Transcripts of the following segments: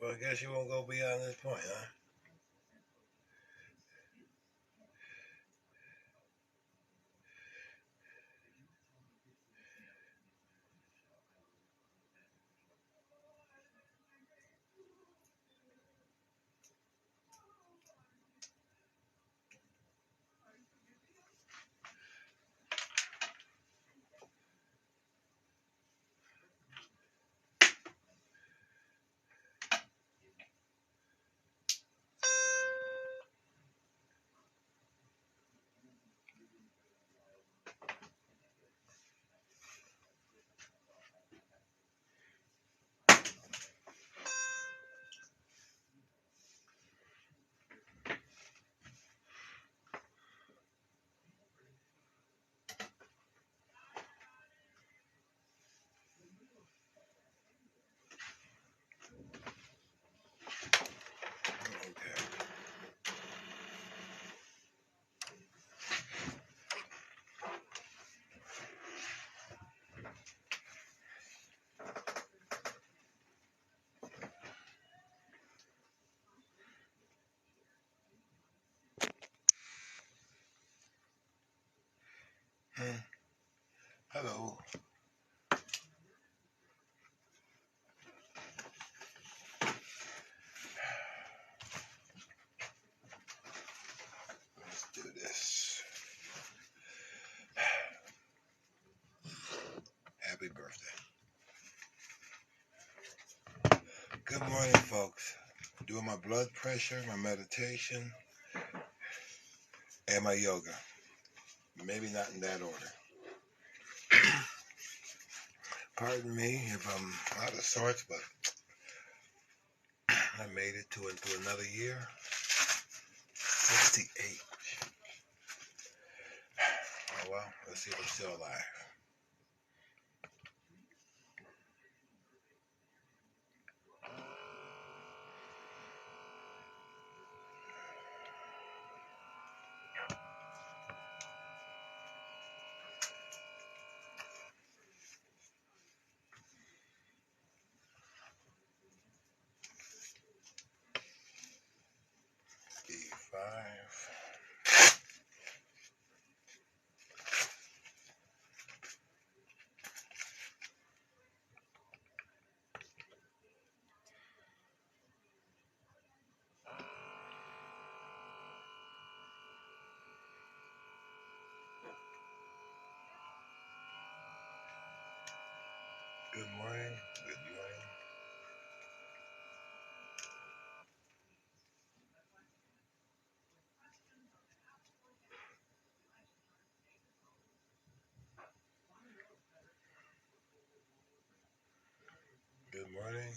Well, I guess you won't go beyond this point, huh? Okay. Hmm. Hello. Let's do this. Happy birthday. Good morning, folks. Doing my blood pressure, my meditation, and my yoga. Maybe not in that order. Pardon me if I'm out of sorts, but I made it into another year. 68. Oh well, let's see if I'm still alive. E5. Good morning. Good morning. Good morning.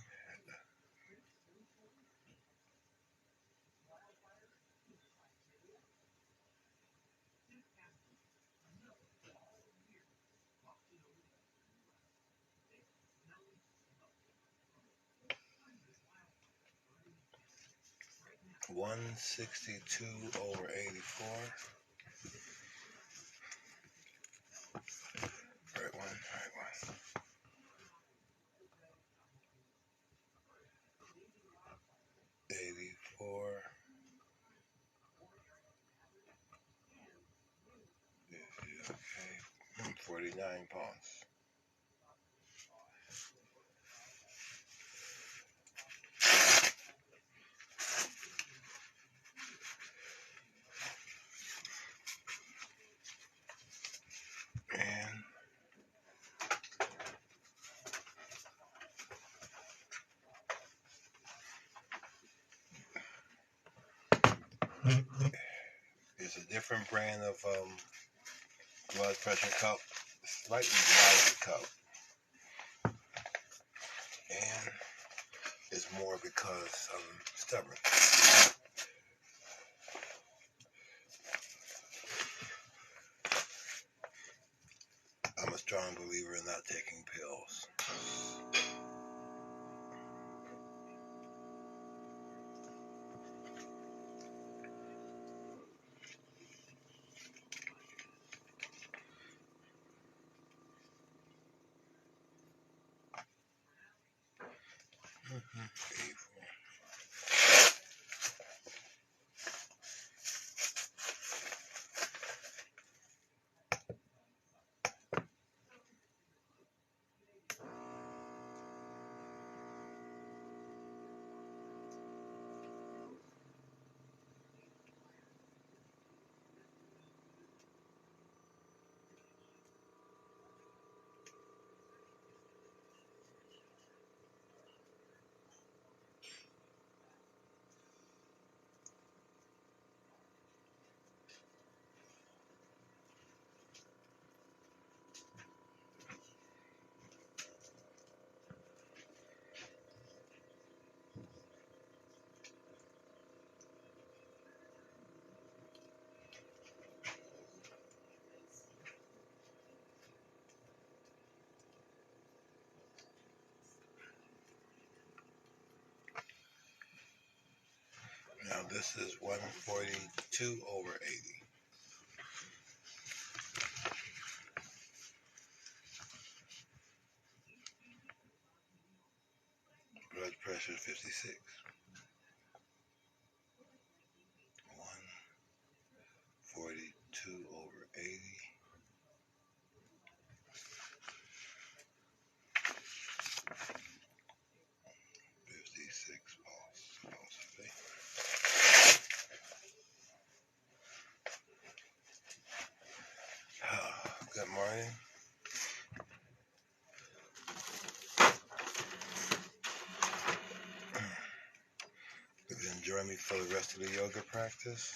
(162/84). Right one. Right one. 84. Okay. 49 pounds. And there's a different brand of blood pressure cup, slightly larger cup, and it's more because I'm stubborn. I'm a strong believer in not taking pills. This is 142 over 80. Blood pressure 56. 142 over 80. 56 pulse. Good morning. You can join me for the rest of the yoga practice.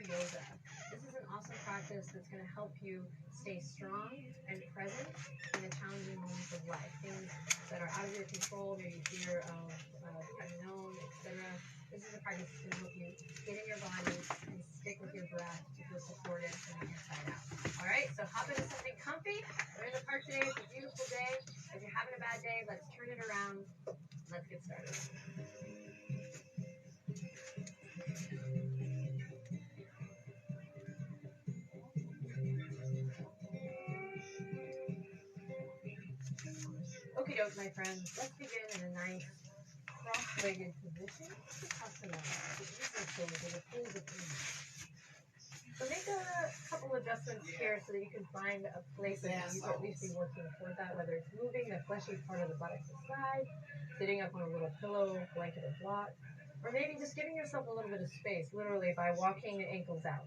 Yoga. This is an awesome practice that's going to help you stay strong and present in the challenging moments of life. Things that are out of your control, maybe fear of the unknown, etc. This is a practice that's going to help you get in your body and stick with your breath to feel supported from the inside out. All right, so hop into something comfy. We're in the park today. It's a beautiful day. If you're having a bad day, let's turn it around. Let's get started. Okie doke, my friends. Let's begin in a nice cross-legged position. So make a couple adjustments here so that you can find a place of ease, or at least be working toward that, whether it's moving the fleshy part of the buttocks aside, sitting up on a little pillow, blanket, or block, or maybe just giving yourself a little bit of space, literally by walking the ankles out.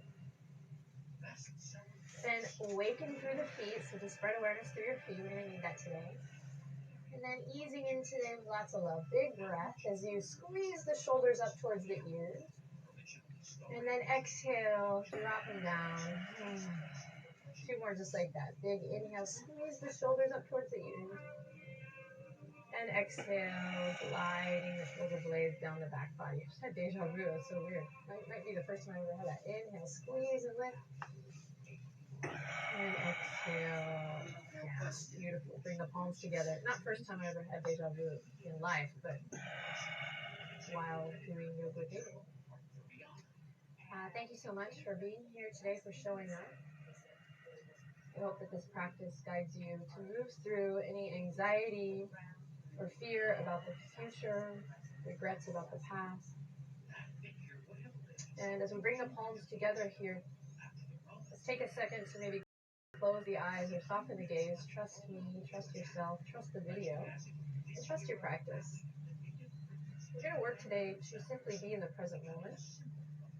Then awaken through the feet, so just spread awareness through your feet. We're going to need that today. And then easing in today with lots of love. Big breath as you squeeze the shoulders up towards the ears. And then exhale, dropping down. Two more just like that. Big inhale, squeeze the shoulders up towards the ears. And exhale, gliding the shoulder blades down the back body. I just had deja vu, that's so weird. Might be the first time I ever had that. Inhale, squeeze and lift. And exhale. Yeah, beautiful. Bring the palms together. Not first time I ever had deja vu in life, but while doing yoga daily. Thank you so much for being here today, for showing up. I hope that this practice guides you to move through any anxiety or fear about the future, regrets about the past. And as we bring the palms together here, let's take a second to maybe close the eyes or soften the gaze. Trust me, trust yourself, trust the video, and trust your practice. We're going to work today to simply be in the present moment.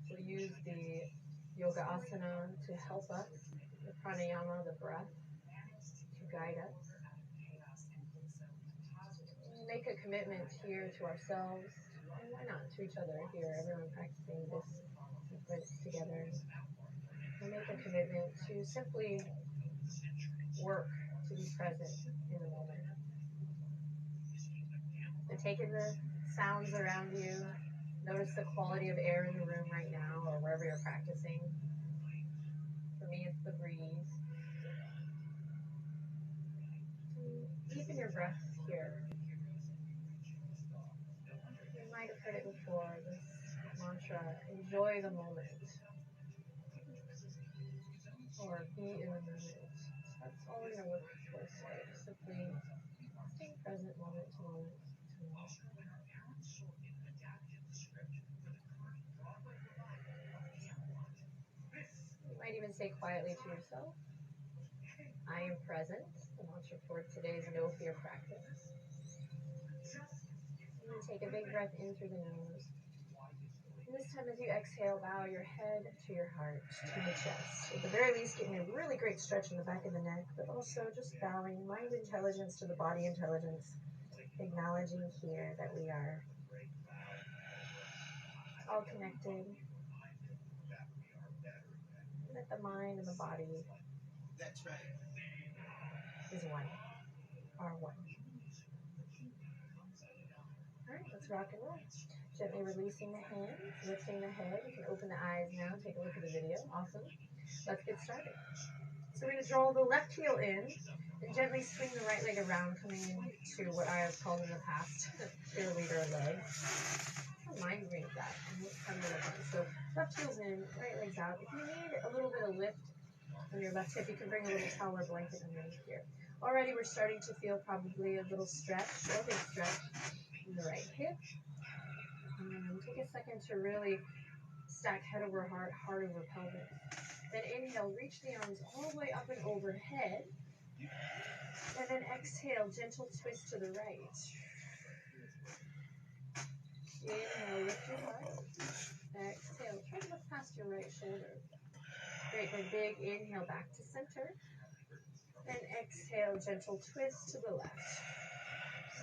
We'll use the yoga asana to help us, the pranayama, the breath, to guide us. Make a commitment here to ourselves, and why not to each other here, everyone practicing this sequence together. We make a commitment to simply work to be present in the moment. And take in the sounds around you. Notice the quality of air in the room right now, or wherever you're practicing. For me, it's the breeze. Deepen your breath here. You might have heard it before, this mantra, enjoy the moment. Or be in the moment. That's all we're going to work towards today. Simply staying present moment to moment to moment. even say quietly to yourself, I am present. The mantra for today's no fear practice. And then take a big breath in through the nose. And this time as you exhale, bow your head to your heart, to the chest. At the very least, getting a really great stretch in the back of the neck, but also just bowing mind intelligence to the body intelligence, acknowledging here that we are all connected, and that the mind and the body is one, are one. All right, let's rock and roll. Gently releasing the hands, lifting the head. You can open the eyes now, take a look at the video. Awesome. Let's get started. So we're going to draw the left heel in and gently swing the right leg around, coming into what I have called in the past cheerleader leg. I don't mind doing that. So left heel's in, right leg's out. If you need a little bit of lift on your left hip, you can bring a little towel or blanket underneath here. Already we're starting to feel probably a little stretch, or a big stretch in the right hip. Take a second to really stack head over heart, heart over pelvis. Then inhale, reach the arms all the way up and overhead. And then exhale, gentle twist to the right. Inhale, lift your heart. Exhale, try to look past your right shoulder. Great, then big inhale back to center. Then exhale, gentle twist to the left.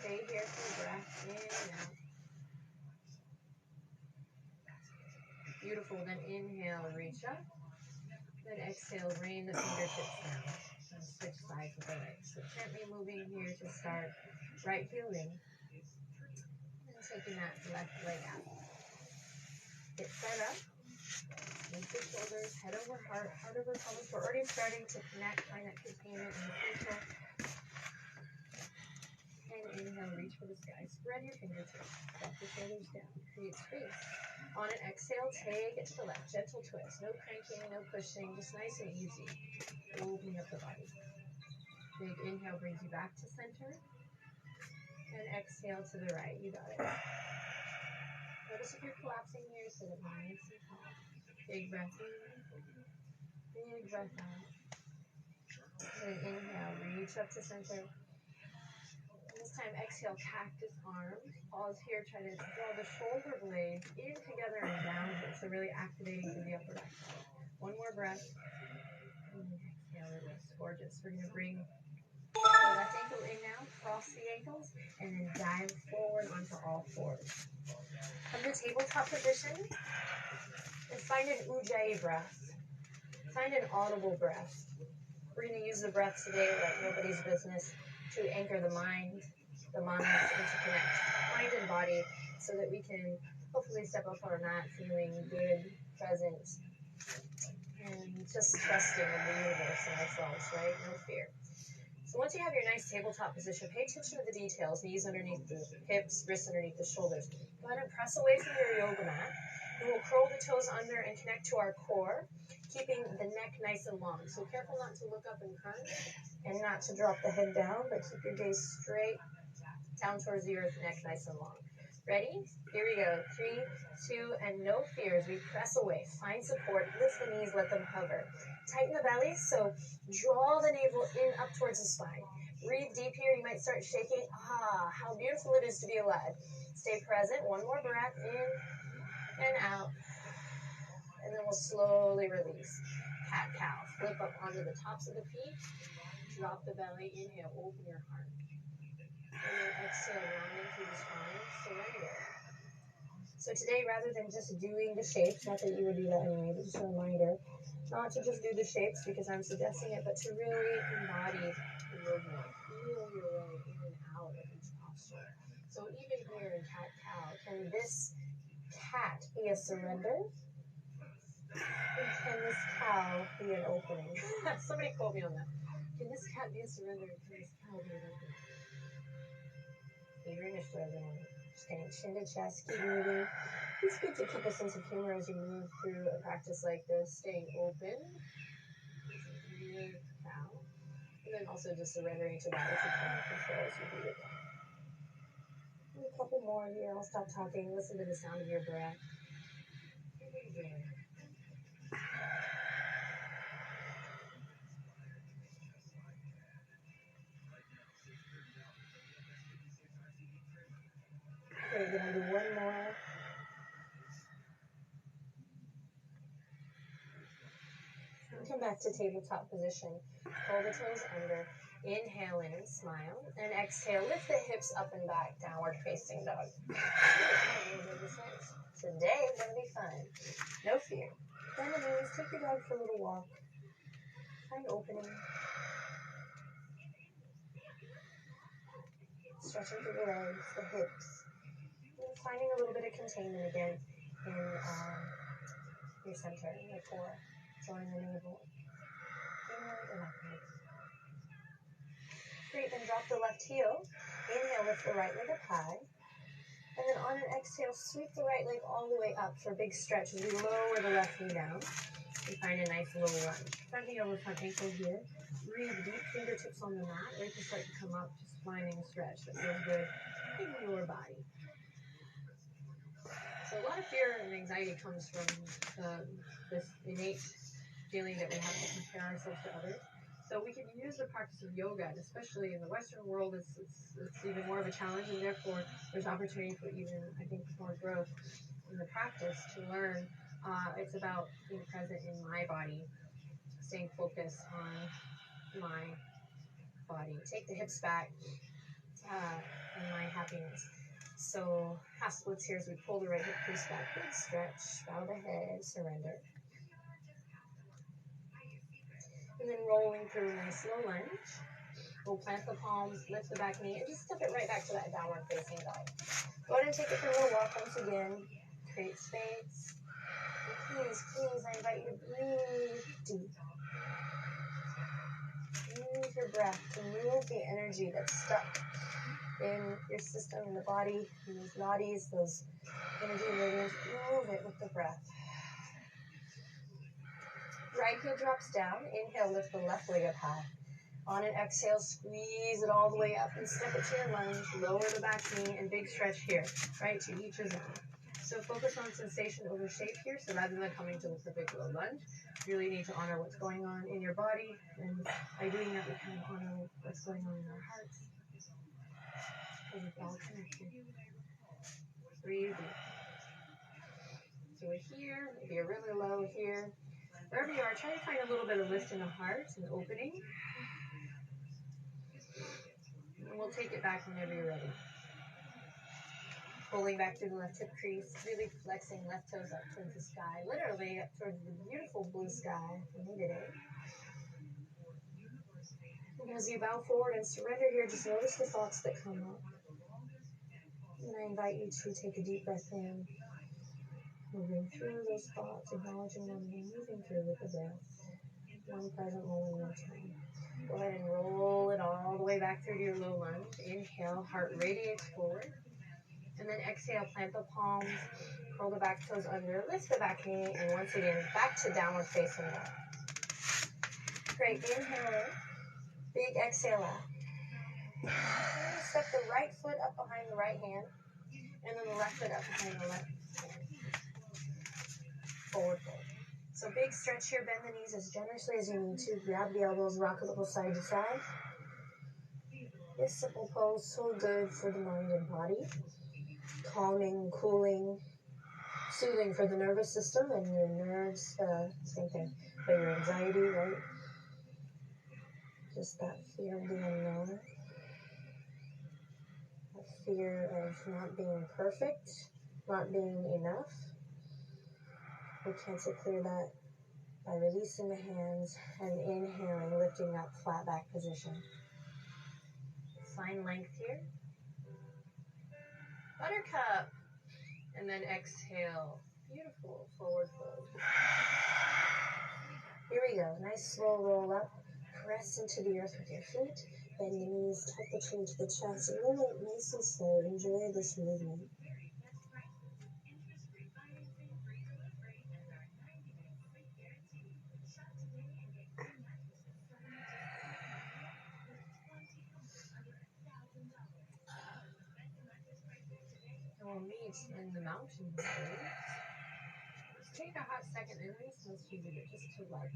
Stay here for a breath, in and out. Beautiful, then inhale, reach up. Then exhale, rain the fingertips down. And switch sides with the legs. So gently moving here to start. Right heel in. And taking that left leg out. Get set up. Lift the shoulders, head over heart, heart over pelvis. We're already starting to connect, find that containment in the facial. And inhale, reach for the sky. Spread your fingertips. Drop the shoulders down. Create space. On an exhale, take it to the left. Gentle twist. No cranking, no pushing. Just nice and easy. Opening up the body. Big inhale brings you back to center. And exhale to the right. You got it. Notice if you're collapsing here, sit up nice and tall. Big breath in. Big breath out. And inhale, reach up to center. This time, exhale, cactus arms. Pause here, try to draw the shoulder blades in together and down here. So really activating through the upper back. One more breath. And exhale, release. Gorgeous. We're going to bring the left ankle in now, cross the ankles, and then dive forward onto all fours. Come to tabletop position, and find an ujjayi breath. Find an audible breath. We're going to use the breath today like nobody's business to anchor the mind, and to connect mind and body so that we can hopefully step off our mat feeling good, present, and just trusting in the universe and ourselves, right? No fear. So once you have your nice tabletop position, pay attention to the details. Knees underneath the hips, wrists underneath the shoulders. Go ahead and press away from your yoga mat. And we'll curl the toes under and connect to our core, keeping the neck nice and long. So careful not to look up and crunch and not to drop the head down, but keep your gaze straight down towards the earth, neck nice and long. Ready? Here we go. 3, 2, and no fear as we press away. Find support. Lift the knees, let them hover. Tighten the belly, so draw the navel in up towards the spine. Breathe deep here. You might start shaking. How beautiful it is to be alive. Stay present. One more breath in and out. And then we'll slowly release. Cat-cow. Flip up onto the tops of the feet. Drop the belly. Inhale. Open your heart. And then exhale, rounding through the spine. Surrender. So today, rather than just doing the shapes, not that you would do that anyway, but just a reminder, not to just do the shapes because I'm suggesting it, but to really embody the movement. Feel your way in and out of each posture. So even here in cat-cow, can this cat be a surrender? And can this cow be an opening? Somebody quote me on that. Can this cat be a surrender? And can this cow be an opening? You're in a slogan. Staying chin to chest, keep moving. It's good to keep a sense of humor as you move through a practice like this. Staying open. Big cow. And then also just surrendering to that if you can control as you do it. A couple more here. I'll stop talking. Listen to the sound of your breath. Great, gonna do one more. Come back to tabletop position. Pull the toes under. Inhale in, smile. And exhale, lift the hips up and back, downward facing dog. Today is gonna be fun. No fear. Bend the knees, take your dog for a little walk. Find opening. Stretching through the legs, the hips. And finding a little bit of containment again in your center, your core. Join the navel. Inward and upward. Great, then drop the left heel. Inhale, lift the right leg up high. And then on an exhale, sweep the right leg all the way up for a big stretch as we lower the left knee down. And find a nice little lunge. Front knee over front ankle here. Breathe deep, fingertips on the mat. Ready to start to come up, just finding a stretch that feels good in your body. So a lot of fear and anxiety comes from this innate feeling that we have to compare ourselves to others. So we can use the practice of yoga, and especially in the Western world, it's even more of a challenge, and therefore there's opportunity for even, I think, more growth in the practice to learn. It's about being present in my body, staying focused on my body. Take the hips back in my happiness. So half splits here as we pull the right hip crease back. Big stretch, bow the head, surrender. And then rolling through a nice slow lunge. We'll plant the palms, lift the back knee, and just step it right back to that downward facing dog. Go ahead and take it for a little walk once again. Create space. And please, I invite you to breathe deep. Use your breath to move the energy that's stuck in your system, in the body, in those nadis, those energy meridians. Move it with the breath. Right heel drops down. Inhale, lift the left leg up high. On an exhale, squeeze it all the way up and step it to your lunge. Lower the back knee and big stretch here, right? To each his own. So focus on sensation over shape here. So rather than coming to the perfect low lunge, you really need to honor what's going on in your body. And by doing that, we kind of honor what's going on in our hearts. Because it's all connected. Breathe deep. So we're here. Maybe you're really low here. Wherever you are, try to find a little bit of lift in the heart and opening. And we'll take it back whenever you're ready. Pulling back through the left hip crease, really flexing left toes up towards the sky, literally up towards the beautiful blue sky for me today. And as you bow forward and surrender here, just notice the thoughts that come up. And I invite you to take a deep breath in, moving through those thoughts, acknowledging them, and moving through with the breath. One present moment at a time. Go ahead and roll it all the way back through to your low lunge. Inhale, heart radiates forward. And then exhale, plant the palms, curl the back toes under, lift the back knee, and once again, back to downward facing dog. Great, inhale in. Big exhale out. Step the right foot up behind the right hand, and then the left foot up behind the left hand. Forward fold. So big stretch here, bend the knees as generously as you need to. Grab the elbows, rock a little side to side. This simple pose, so good for the mind and body. Calming, cooling, soothing for the nervous system and your nerves, same thing, but your anxiety, right? Just that fear of the unknown. That fear of not being perfect, not being enough. We cancel clear that by releasing the hands and inhaling, lifting that flat back position. Find length here. Buttercup. And then exhale. Beautiful. Forward fold. Here we go. Nice slow roll up. Press into the earth with your feet. Bend the knees, tuck the chin to the chest. Roll it nice and slow. Enjoy this movement. And we'll meet in the mountains. Just take a hot second, and it sounds cheesy, but just to like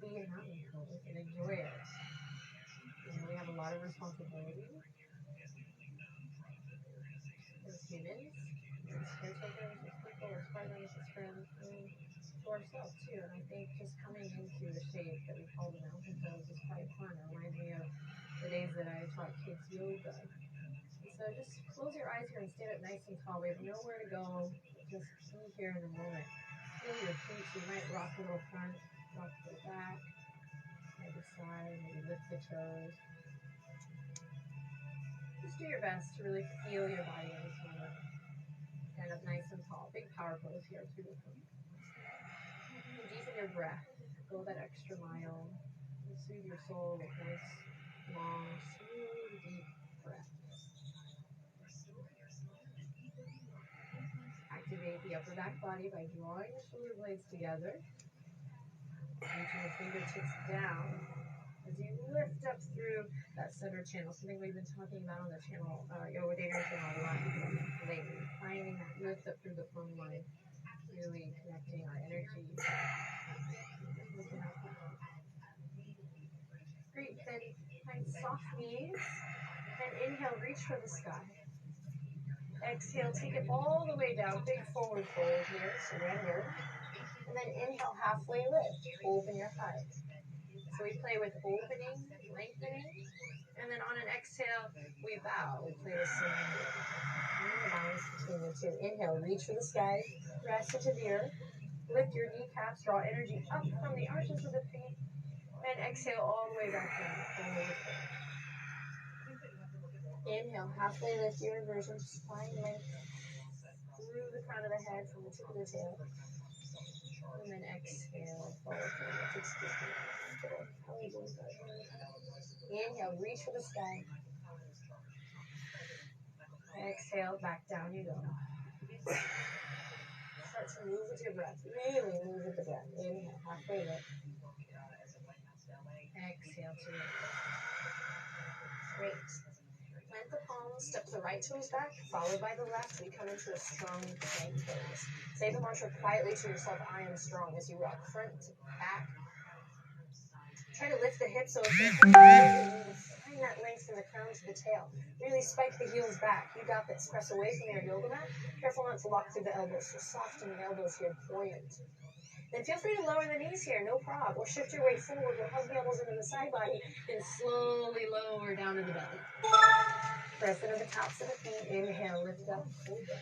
be in mountain pose and enjoy it. You know, we have a lot of responsibility. As humans, humans, as caretakers, as people, as partners, as friends, and to ourselves too. And I think just coming into the shape that we call the mountain pose is quite fun. It reminds me of the days that I taught kids yoga. So just close your eyes here and stand up nice and tall. We have nowhere to go. Just be here in the moment. Feel your feet. So you might rock a little front, rock a little back, maybe side, maybe lift the toes. Just do your best to really feel your body in this moment. Stand up nice and tall. Big power pose here. Beautiful. Deepen your breath. Go that extra mile. Soothe your soul with nice, long, smooth, deep breath. Activate the upper back body by drawing the shoulder blades together. Reaching the fingertips down as you lift up through that center channel, something we've been talking about on the channel, Yoga Daydream channel a lot lately. Finding that lift up through the plumb line, really connecting our energy. Great, then find soft knees, and inhale, reach for the sky. Exhale, take it all the way down, big forward fold here, surrender. And then inhale, halfway lift, open your heart. So we play with opening, lengthening, and then on an exhale, we bow. We play with surrender. And the balance between the two. Inhale, reach for the sky, rest into the earth. Lift your kneecaps, draw energy up from the arches of the feet, and exhale all the way back down. Forward fold. Inhale, halfway lift your inversion, just find length through the crown of the head from the tip of the tail. And then exhale, forward fold. Inhale, reach for the sky. Exhale, back down you go. Start to move with your breath. Really move with the breath. Inhale, halfway lift. Exhale to release. Great. Plant the palms, step the right toes back, followed by the left. We come into a strong plank pose. Say the mantra quietly to yourself, I am strong, as you rock front to back. Try to lift the hips over the head. Find that length from the crown to the tail. Really spike the heels back. You got this. Press away from your yoga mat. Careful not to lock through the elbows. So soften the elbows here, buoyant. Then feel free to lower the knees here, no problem. Or shift your weight forward. We'll hug the elbows into the side body and slowly lower down to the belly. Press into the tops of the feet. Inhale, lift up, hold up.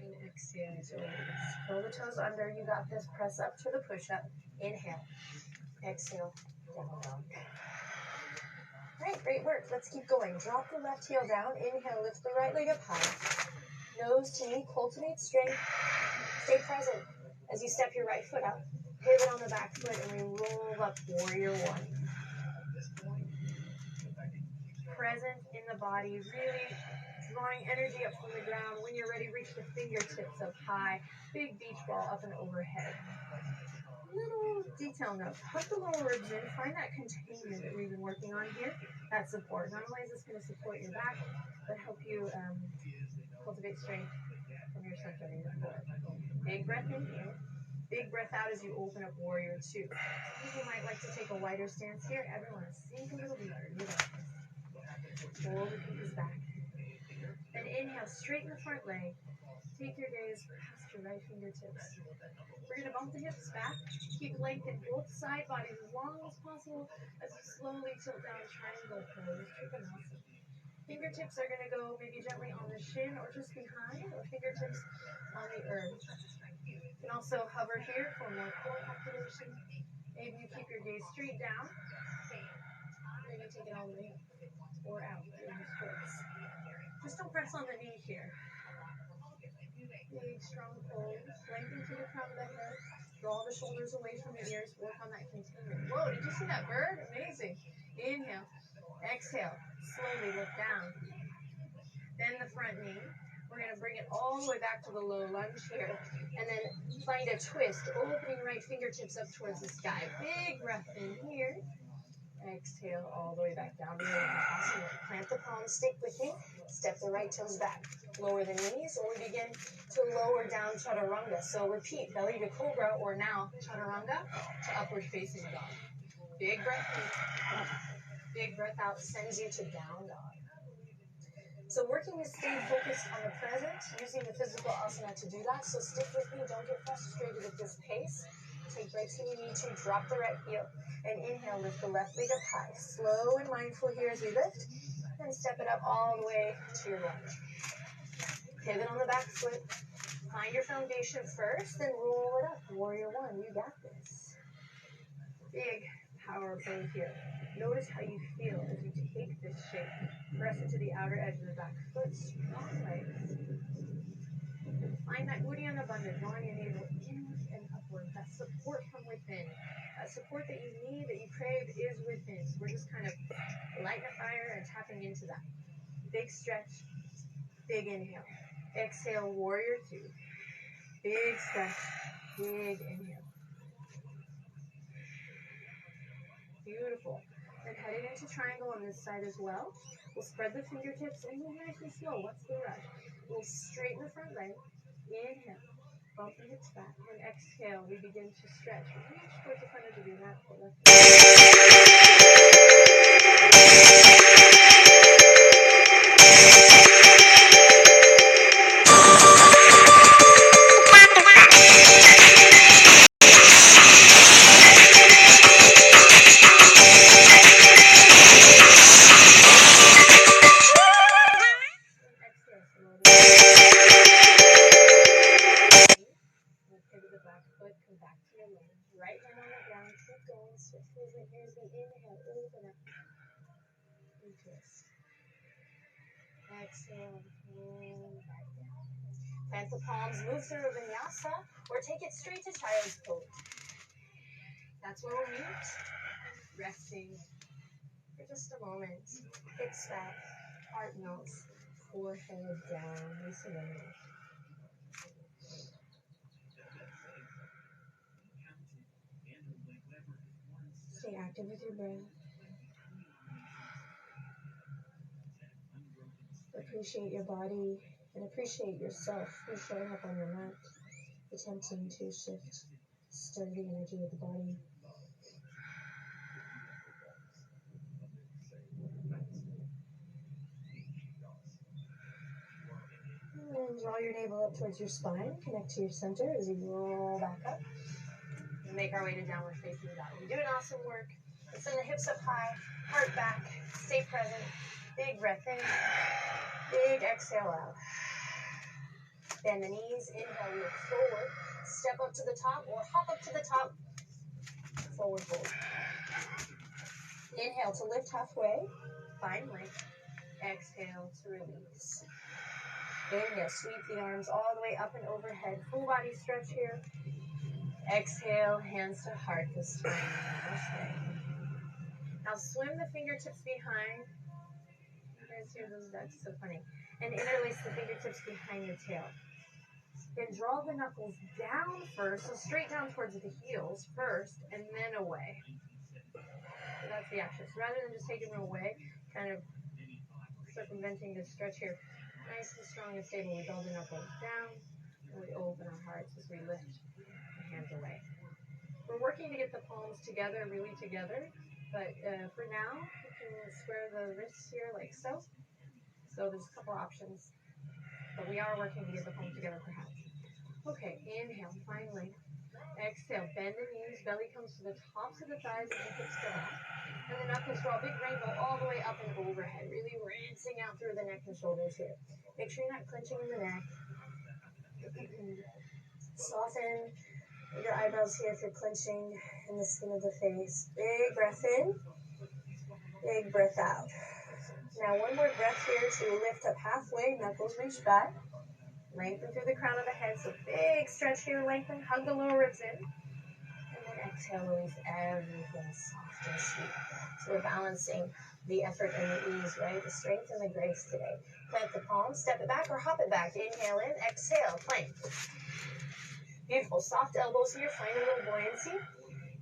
And exhale to release. Pull the toes under. You got this. Press up to the push-up. Inhale. Exhale. Down dog. Great, great work. Let's keep going. Drop the left heel down. Inhale, lift the right leg up high. Nose to knee, cultivate strength. Stay present as you step your right foot up. Pivot on the back foot and we roll up warrior one. Present in the body, really drawing energy up from the ground. When you're ready, reach the fingertips up high. Big beach ball up and overhead. Little detail note. Hug the lower ribs in. Find that containment that we've been working on here. That support. Not only is this going to support your back, but help you cultivate strength from your center in the floor. Big breath in here. Big breath out as you open up warrior two. Some people might like to take a wider stance here. Everyone sink a little deeper. You got this. Pull the pinkies back. Then inhale, straighten the front leg. Take your gaze past your right fingertips. We're going to bump the hips back. Keep length in both side bodies as long as possible as you slowly tilt down triangle pose. Trikonasana. Fingertips are going to go maybe gently on the shin or just behind, or fingertips on the earth. You can also hover here for more core activation. Maybe you keep your gaze straight down. Maybe take it all the way up or out. Just don't press on the knee here. Big, strong pose. Lengthen through the crown of the head. Draw the shoulders away from the ears. Work on that containment. Whoa, did you see that bird? Amazing. Inhale. Exhale. Slowly look down. Bend the front knee. We're going to bring it all the way back to the low lunge here. And then find a twist. Opening right fingertips up towards the sky. Big breath in here. Exhale all the way back down to Virabhadrasana. Plant the palms, stick with me. Step the right toes back. Lower the knees, or we begin to lower down Chaturanga. So repeat, belly to cobra, or now Chaturanga to upward facing dog. Big breath in. Big breath out sends you to down dog. So working to stay focused on the present, using the physical asana to do that. So stick with me, don't get frustrated at this pace. Take breaks when you need to, drop the right heel, and inhale, lift the left leg up high. Slow and mindful here as we lift, and step it up all the way to your lunge. Pivot on the back foot, find your foundation first, then roll it up. Warrior one, you got this. Big power pose here. Notice how you feel as you take this shape. Press it to the outer edge of the back foot, strong legs. Find that Uddiyana Bandha, drawing your navel inward and upward. That support from within. That support that you need, that you crave, is within. So we're just kind of lighting a fire and tapping into that. Big stretch, big inhale. Exhale, warrior two. Big stretch, big inhale. Beautiful. Then heading into triangle on this side as well. We'll spread the fingertips and move nice and slow. What's the rush? We'll straighten the front leg. Inhale. Bump the hips back. And exhale. We begin to stretch. Reach towards the front edge of your mat. Exhale, and back down. Plant the palms, move through a vinyasa, or take it straight to child's pose. That's where we'll meet. Resting for just a moment. Hips back, heart melts, forehead down, we surrender. Stay active with your breath. Appreciate your body and appreciate yourself for showing up on your mat, attempting to shift, stir the energy of the body. And draw your navel up towards your spine, connect to your center as you roll back up. And make our way to downward facing dog. You're doing awesome work. Let's send the hips up high, heart back, stay present. Big breath in, big exhale out. Bend the knees, inhale, look forward. Step up to the top or hop up to the top. Forward fold. Inhale to lift halfway. Find length. Exhale to release. Inhale, sweep the arms all the way up and overhead. Full body stretch here. Exhale, hands to heart this time. Namaste. Now swim the fingertips behind. You guys hear those ducks? So funny. And interlace the fingertips behind your tail. Then draw the knuckles down first, so straight down towards the heels first, and then away. So that's the action. So rather than just taking them away, kind of circumventing this stretch here, nice and strong and stable. We draw the knuckles down, and we open our hearts as we lift the hands away. We're working to get the palms together, really together, but for now, you can square the wrists here like so. So there's a couple options, but we are working to get the palms together perhaps. Okay, inhale, find length. Exhale, bend the knees, belly comes to the tops of the thighs and the hips go back. And the knuckles draw a big rainbow all the way up and overhead, really rinsing out through the neck and shoulders here. Make sure you're not clenching in the neck. Soften your eyebrows here if you're clenching in the skin of the face. Big breath in, big breath out. Now one more breath here to lift up halfway, knuckles reach back. Lengthen through the crown of the head, so big stretch here, lengthen, hug the lower ribs in. And then exhale, release everything soft and sweet. So we're balancing the effort and the ease, right? The strength and the grace today. Plant the palms, step it back or hop it back. Inhale in, exhale, plank. Beautiful, soft elbows here, find a little buoyancy.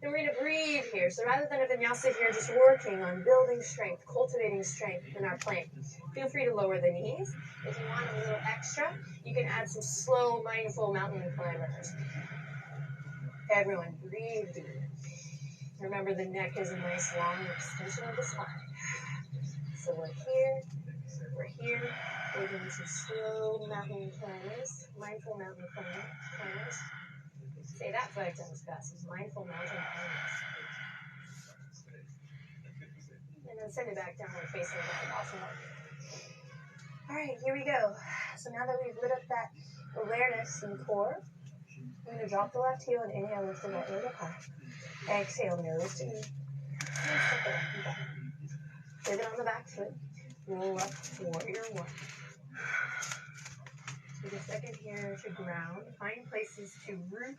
Then we're going to breathe here. So rather than a vinyasa here, just working on building strength, cultivating strength in our plank. Feel free to lower the knees. If you want a little extra, you can add some slow, mindful mountain climbers. Everyone, breathe deep. Remember, the neck is a nice long extension of the spine. So we're here, We're here. We're doing some slow mountain climbers, mindful mountain climbers. Say that 5 times fast. It's mindful mountain climbers. And then send it back downward facing dog. Awesome work. All right, here we go. So now that we've lit up that awareness in the core, I'm going to drop the left heel and inhale, lift the right leg up high. Exhale, nose to knee. Step it up and back. Pivot on the back foot. Roll up, warrior one. Take a second here to ground. Find places to root,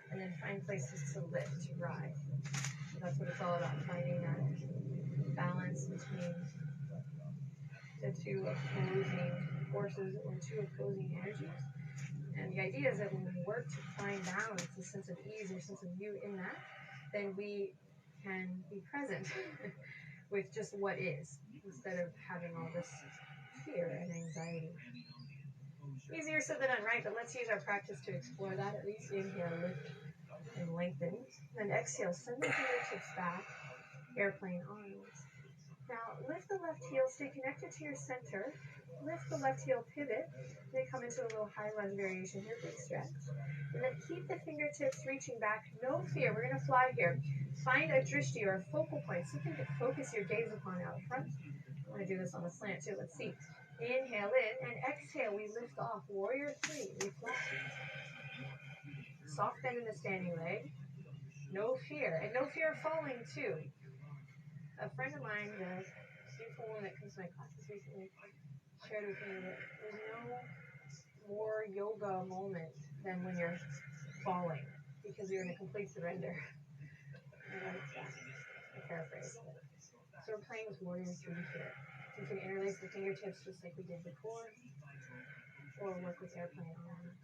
and then find places to lift, to ride. So that's what it's all about, finding that balance between the two opposing forces or two opposing energies. And the idea is that when we work to find balance, a sense of ease or sense of you in that, then we can be present with just what is, instead of having all this fear and anxiety. Easier said than done, right? But let's use our practice to explore that. At least inhale, lift and lengthen. Then exhale, send the fingertips back, airplane arms. Now lift the left heel, stay connected to your center. Lift the left heel, pivot. Then come into a little high lunge variation here, big stretch. And then keep the fingertips reaching back. No fear, we're going to fly here. Find a drishti or a focal point, something to focus your gaze upon out front. I'm going to do this on a slant too. Let's see. Inhale in and exhale. We lift off. Warrior three. We fly. Soft bend in the standing leg. No fear. And no fear of falling too. A friend of mine, the beautiful woman that comes to my classes recently, shared with me that there's no more yoga moment than when you're falling, because you're in a complete surrender. And I like that. I paraphrase. So we're playing with warrior three here. You can interlace the fingertips just like we did before, or work with airplane arms.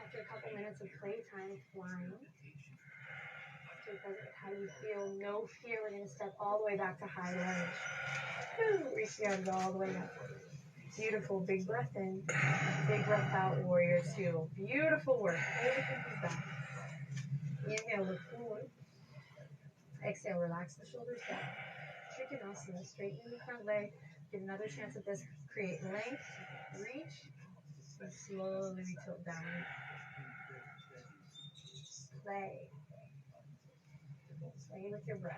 After a couple minutes of playtime flying, stay present with how you feel. No fear. We're going to step all the way back to high lunge. Woo, reach the arms all the way up. Beautiful. Big breath in. Big breath out. Warrior two. Beautiful work. Pull the pinkies back. Inhale, look forward. Exhale, relax the shoulders down. Trikonasana, straighten the front leg. Get another chance at this. Create length, reach, and slowly we tilt down. Play. Play with your breath.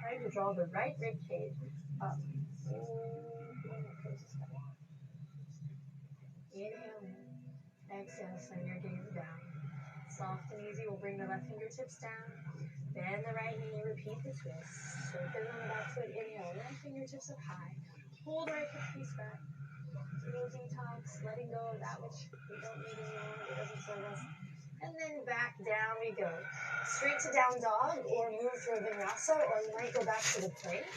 Try to draw the right rib cage up. Inhale in. Exhale, send your gaze down. Soft and easy. We'll bring the left fingertips down. Bend the right knee. Repeat the twist. So pivot on the back foot. Inhale. Right fingertips up high. Pull the right hip piece back. Little detox. Letting go of that which we don't need anymore. It doesn't serve us. And then back down we go. Straight to down dog, or move to a vinyasa, or you might go back to the plank.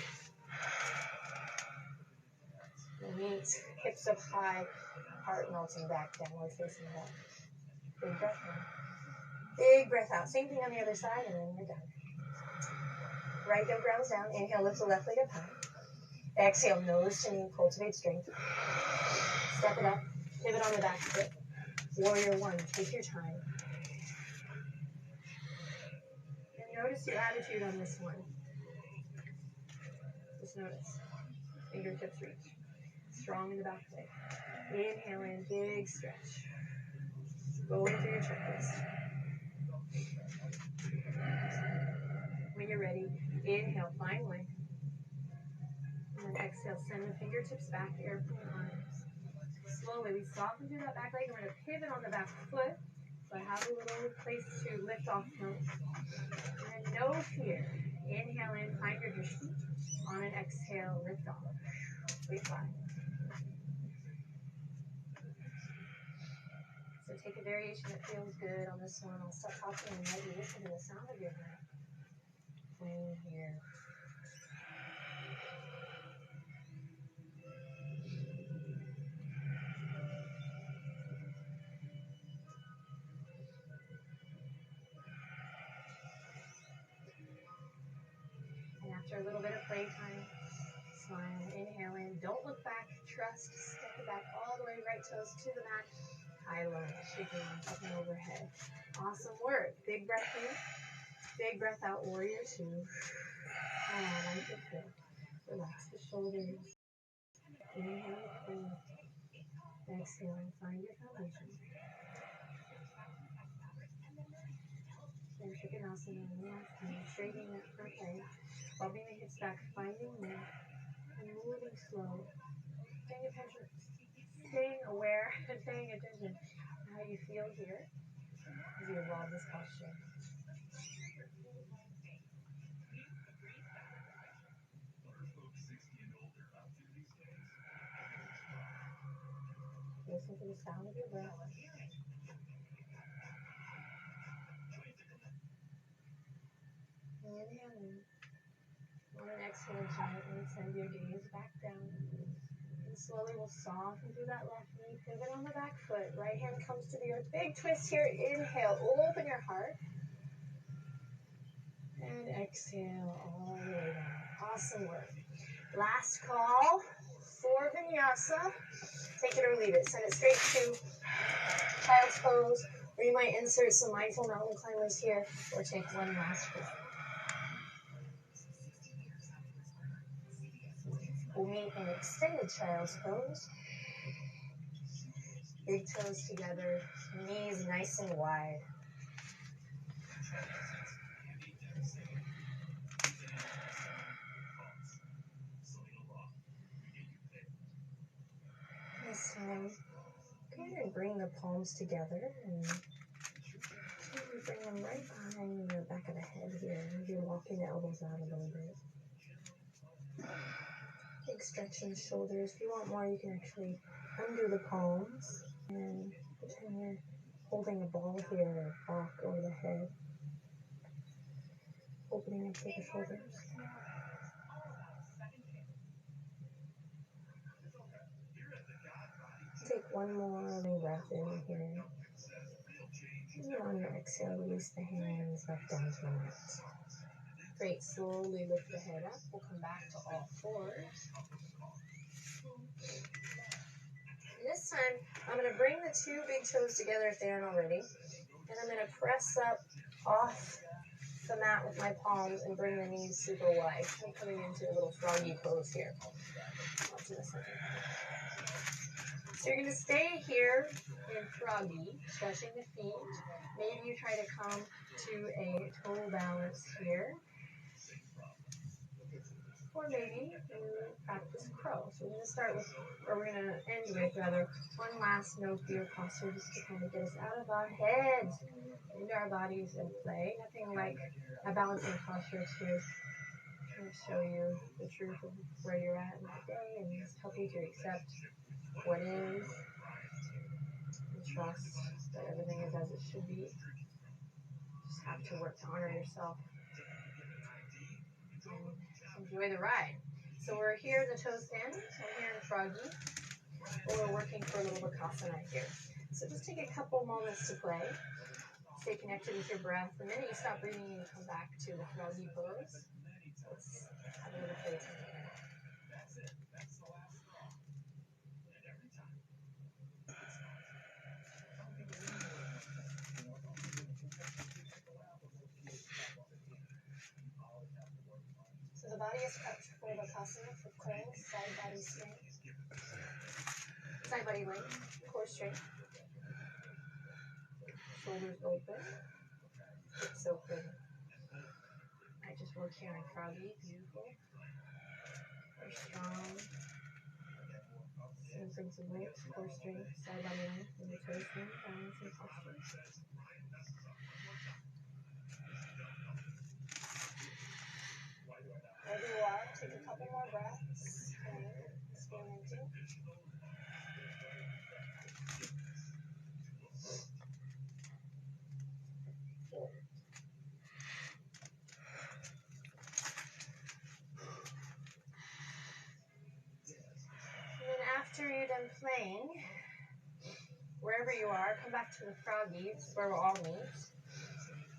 Meet hips up high, heart melting back, downward facing dog. Big breath in. Big breath out. Same thing on the other side, and then you're done. Right heel grounds down. Inhale, lift the left leg up high. Exhale, nose to knee, cultivate strength. Step it up. Pivot on the back foot. Warrior one. Take your time. And notice your attitude on this one. Just notice. Fingertips reach. Strong in the back leg. Inhale in, big stretch. Go into your checklist. When you're ready, inhale, find length. And then exhale, send the fingertips back, airplane arms. Slowly, we soften through that back leg. We're going to pivot on the back foot. So have a little place to lift off from. And no fear. Inhale in, find your drishti. On an exhale, lift off. We fly. So take a variation that feels good on this one. I'll stop talking and let you listen to the sound of your breath. Plane here. And after a little bit of playtime, smile, inhale in. Don't look back. Trust. Step it back all the way, right toes to the mat. High lunge, shaking arms up and overhead. Awesome work. Big breath in. Big breath out, warrior two. Nice and slow. Relax the shoulders. Inhale, pull. Exhale, and find your foundation. Then Trikonasana, straightening that front leg, bobbing the hips back, finding length, and moving slow. Paying attention, staying aware, and paying attention to how you feel here as you evolve this posture. Listen to the sound of your breath. Inhale in. On an exhale, gently send your gaze back down. And slowly we'll soften through that left knee, pivot on the back foot. Right hand comes to the earth. Big twist here. Inhale, open your heart. And exhale all the way down. Awesome work. Last call for vinyasa. Take it or leave it. Send it straight to child's pose, or you might insert some mindful mountain climbers here, or take one last breath. We'll meet in extended child's pose. Big toes together, knees nice and wide. This time, go ahead and bring the palms together and bring them right behind the back of the head here. Maybe walking the elbows out a little bit. Big stretch in the shoulders. If you want more, you can actually undo the palms and pretend you're holding a ball here, or rock over the head. Opening up through the shoulders. Take one more breath in here. And on your exhale, release the hands back down to the mat. Great. Slowly lift the head up. We'll come back to all fours. This time, I'm going to bring the two big toes together if they aren't already. And I'm going to press up off the mat with my palms and bring the knees super wide. I'm coming into a little froggy pose here. Watch in a second. So you're going to stay here in froggy, stretching the feet. Maybe you try to come to a toe balance here. Or maybe you practice crow. So we're going to start with, or we're going to end with, rather, one last no fear posture just to kind of get us out of our heads, into our bodies and play. Nothing like a balancing posture to kind of show you the truth of where you're at in that day and just help you to accept what is and trust that everything is as it should be. Just have to work to honor yourself and enjoy the ride. So we're here, the toes stand, so we're here in froggy, or we're working for a little bakasana here. So just take a couple moments to play. Stay connected with your breath. The minute you stop breathing, you come back to the froggy pose. So let's have a little play time here. So the body is prepped for bakasana, for crow, side body strength, side body length, core strength, shoulders open, hips open. I just work here in froggy, beautiful. We're strong. Same principles, core strength, side body length, and the toe strength, balance and posture. Wherever you are, take a couple more breaths, experimenting. And then after you're done playing, wherever you are, come back to the froggy. This is where we'll all meet.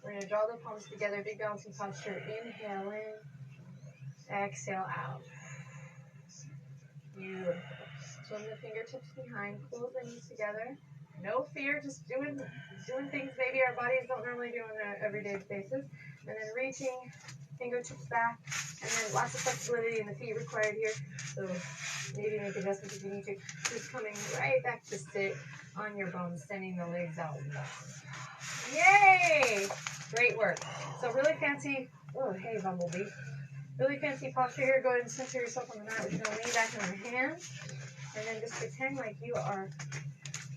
We're going to draw the palms together, big balancing posture. Inhale in, exhale out. Beautiful. Swim the fingertips behind, close the knees together. No fear, just doing things maybe our bodies don't normally do on an everyday basis. And then reaching, fingertips back, and then lots of flexibility in the feet required here. So maybe make adjustments if you need to. Just coming right back to sit on your bones, sending the legs out. Yay! Great work. So really fancy, oh hey Bumblebee. Really fancy posture here. Go ahead and center yourself on the mat. We're just going to lean back on your hands. And then just pretend like you are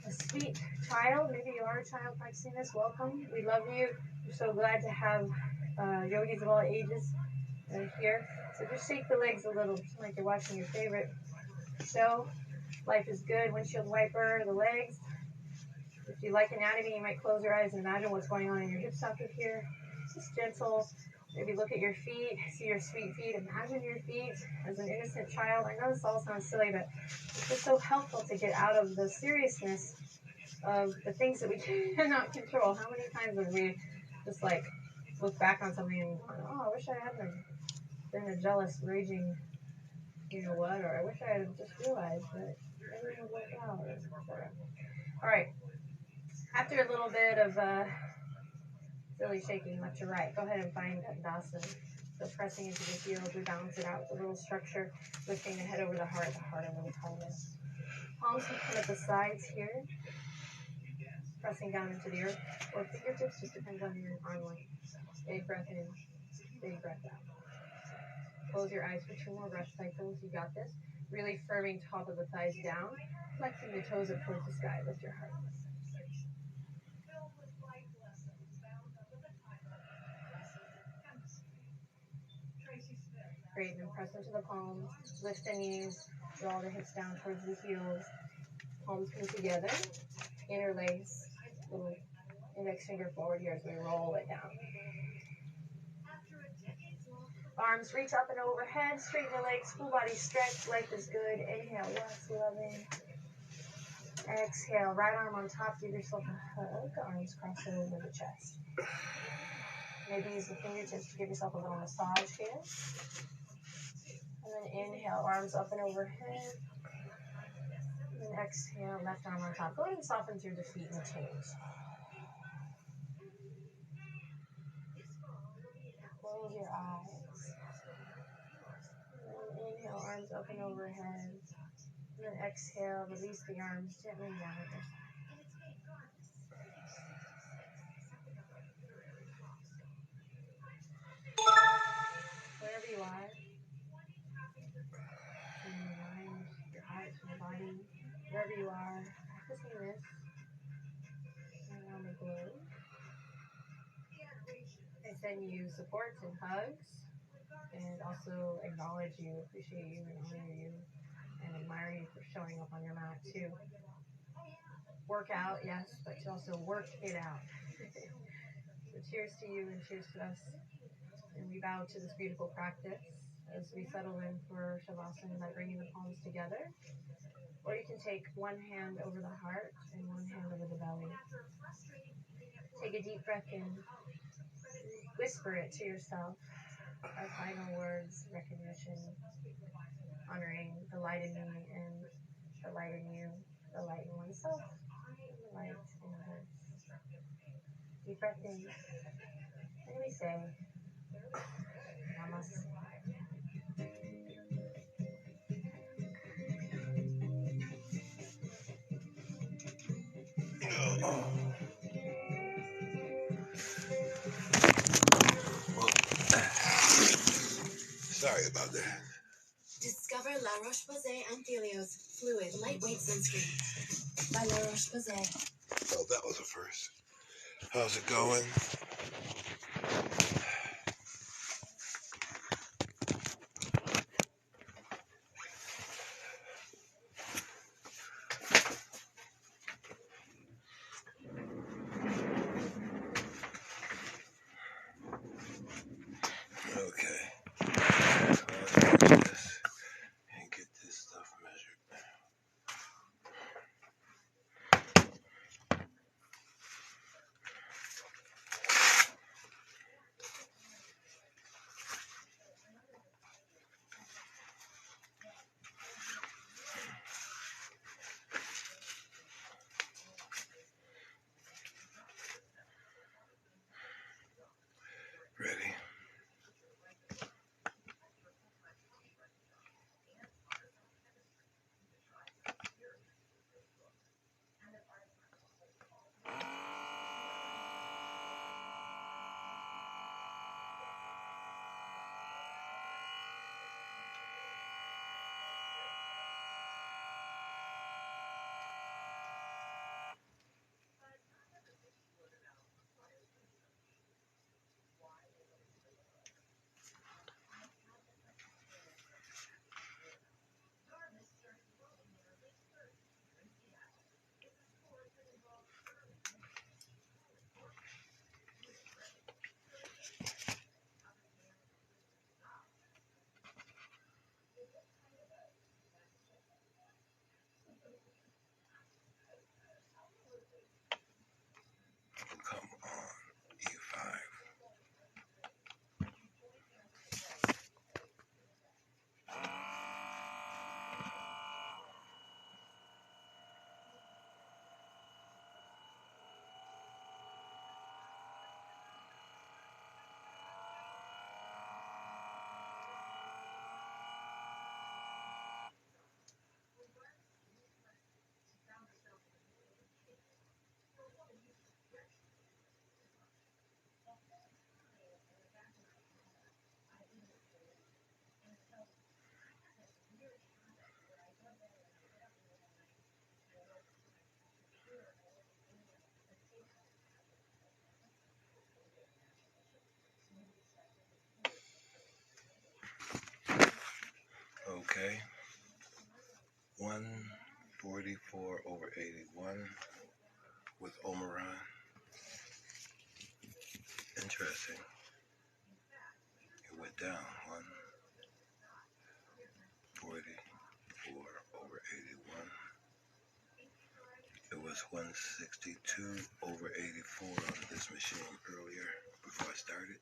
a sweet child. Maybe you are a child practicing this. Welcome. We love you. We're so glad to have yogis of all ages here. So just shake the legs a little, just like you're watching your favorite show. Life is good. Windshield wiper the legs. If you like anatomy, you might close your eyes and imagine what's going on in your hip socket here. Just gentle. Maybe look at your feet. See your sweet feet. Imagine your feet as an innocent child. I know this all sounds silly, but it's just so helpful to get out of the seriousness of the things that we cannot control. How many times have we just like look back on something and gone, oh, I wish I hadn't been a jealous, raging, you know what, or I wish I had just realized that everything would work out, etc. All right. After a little bit of silly shaking left to right, go ahead and find Tadasana. So pressing into the heels, we balance it out with a little structure, lifting the head over the heart over the pelvis. Palms can come at the sides here, pressing down into the earth, or fingertips, just depends on your arm length. Big breath in, big breath out. Close your eyes for 2 more breath cycles. You got this. Really firming top of the thighs down, flexing the toes up towards the sky. Lift your heart. Great, then press into the palms, lift the knees, draw the hips down towards the heels, palms come together, interlace, little index finger forward here as we roll it down. Arms reach up and overhead, straighten the legs, full body stretch, life is good. Inhale, lots loving. Exhale, right arm on top, give yourself a hug, arms crossed over the chest. Maybe use the fingertips to give yourself a little massage here. And then inhale, arms up and overhead. And then exhale, left arm on top. Go ahead and soften through the feet and the toes. Close your eyes. And then inhale, arms up and overhead. And then exhale, release the arms gently down at your side. Wherever you are, in your mind, your heart, your body, wherever you are, practicing this around the globe. I send you supports and hugs, and also acknowledge you, appreciate you, and honor you, and admire you for showing up on your mat too. Work out, yes, but to also work it out. So cheers to you and cheers to us. And we bow to this beautiful practice as we settle in for Shavasana by bringing the palms together. Or you can take one hand over the heart and one hand over the belly. Take a deep breath in. Whisper it to yourself. Our final words, recognition, honoring the light in me and the light in you, the light in oneself, and the light in others. Deep breath in. And we say, Namaste. Sorry about that. Discover La Roche-Posay Anthelios Fluid Lightweight Sunscreen by La Roche-Posay. Oh, that was a first. How's it going? Okay. Let's do this and get this stuff measured. Ready? Okay. 144/81 with Omeron. Interesting. It went down. 144/81. It was 162/84 on this machine earlier before I started.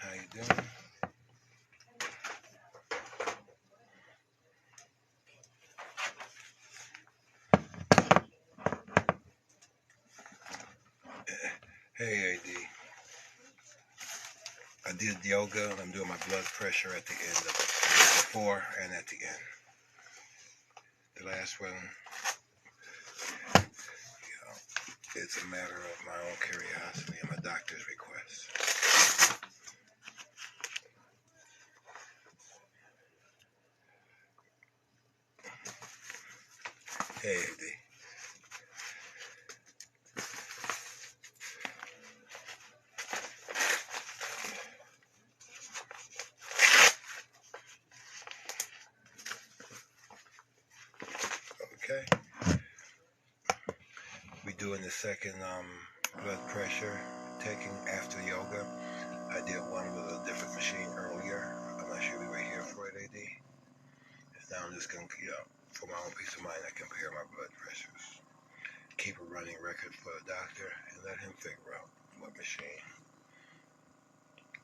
How you doing? Hey, AD. I did yoga. I'm doing my blood pressure at the end of it. Before and at the end. The last one, it's a matter of my own curiosity and my doctor's request. Hey, AD. Okay. We doing the second blood pressure taking after yoga. I did one with a different machine earlier. I'm not sure we were here for it, AD. And now I'm just going to, for my own peace of mind, I compare my blood pressures. Keep a running record for the doctor and let him figure out what machine.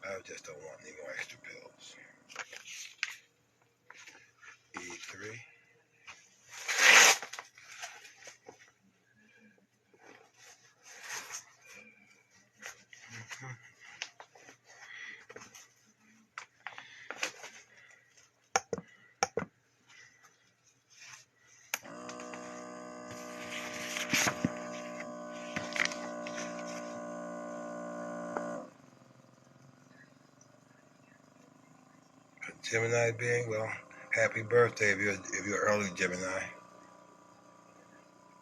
I just don't want any more extra pills. E3. Gemini being, well, happy birthday if you're early Gemini.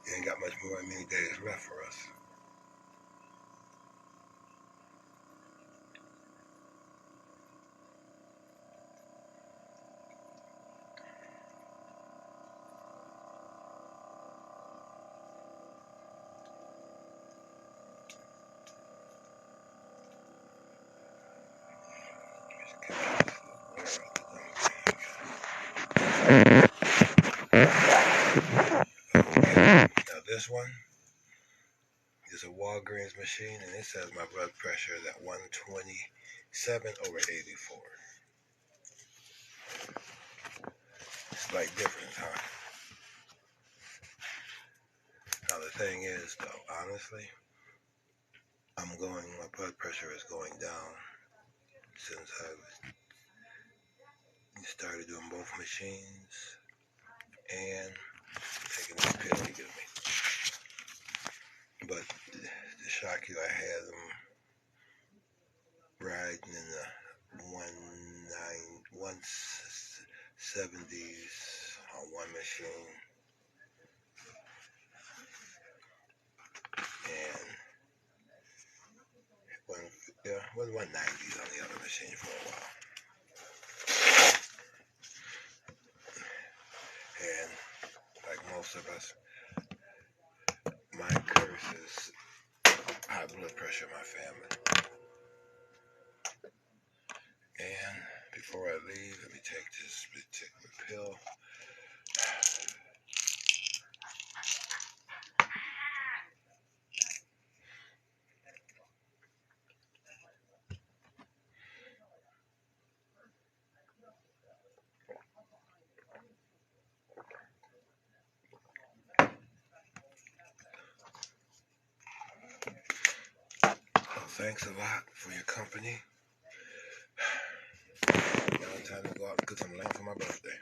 You ain't got many days left for us. Now this one is a Walgreens machine, and it says my blood pressure is at 127/84. Slight difference, huh? Now the thing is, though, honestly, my blood pressure is going down since I started doing both machines and taking this pill he gives me. But to shock you, I had them riding in the 170s on one machine, and 190s on the other machine for a while. And like most of us, my curse is high blood pressure in my family. And before I leave, let me take this particular pill. Well, thanks a lot for your company. Now it's time to go out and get some lamb for my birthday.